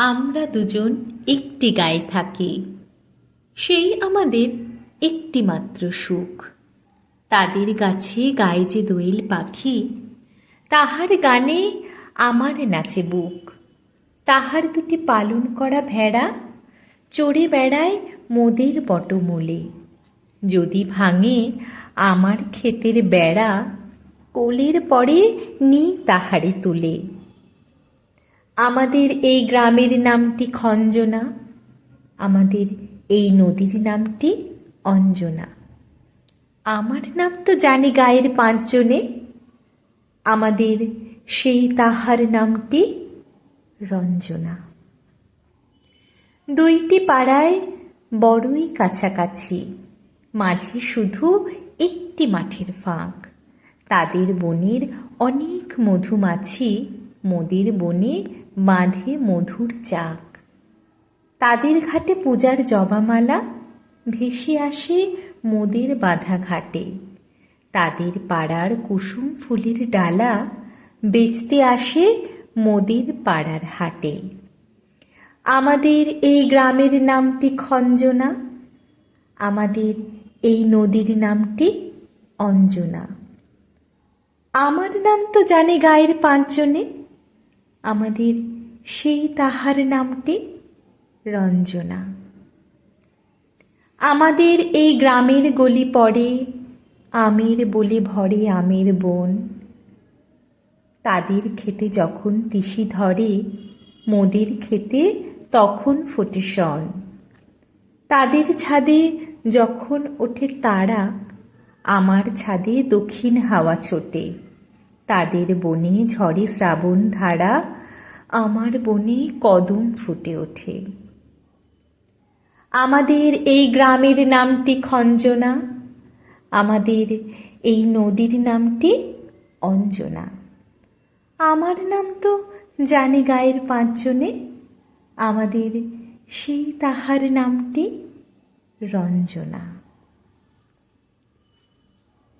আমরা দুজন একটি গায়ে থাকি, সেই আমাদের একটি মাত্র সুখ। তাদের গাছে গায়ে যে দোয়েল পাখি, তাহার গানে আমার নাচে বুক। তাহার দুটি পালন করা ভেড়া চড়ে বেড়ায় মোদের বটমূলে। যদি ভাঙে আমার ক্ষেতের বেড়া, কোলের পরে নি তাহারে তুলে। আমাদের এই গ্রামের নামটি খঞ্জনা, আমাদের এই নদীর নামটি অঞ্জনা। আমার নাম তো জানি গায়ের পাঁচজনে, আমাদের সেই তাহার নামটি রঞ্জনা। দুইটি পাড়ায় বড়ই কাছাকাছি, মাঝে শুধু একটি মাঠের ফাঁক। তাদের বনের অনেক মধুমাছি মোদের বনে বাঁধে মধুর চাক। তাদের ঘাটে পূজার জবামালা ভেসে আসে মোদের বাঁধা ঘাটে। তাদের পাড়ার কুসুম ফুলের ডালা বেচতে আসে মোদের পাড়ার হাটে। আমাদের এই গ্রামের নামটি খঞ্জনা, আমাদের এই নদীর নামটি অঞ্জনা। আমার নাম তো জানে গায়ের পাঁচজনে, আমাদের সেই তাহার নামটি রঞ্জনা। আমাদের এই গ্রামের গলি পড়ে আমের বলে ভরে আমের বন। তাদের খেতে যখন তিসি ধরে, মোদের খেতে তখন ফোটে শন। তাদের ছাদে যখন ওঠে তারা, আমার ছাদে দক্ষিণ হাওয়া ছোটে। তাদের বনে ঝরে শ্রাবণ ধারা, আমার বনে কদম ফুটে ওঠে। আমাদের এই গ্রামের নামটি খঞ্জনা, আমাদের এই নদীর নামটি অঞ্জনা। আমার নাম তো জানে গায়ের পাঁচজনে, আমাদের সেই তাহার নামটি রঞ্জনা।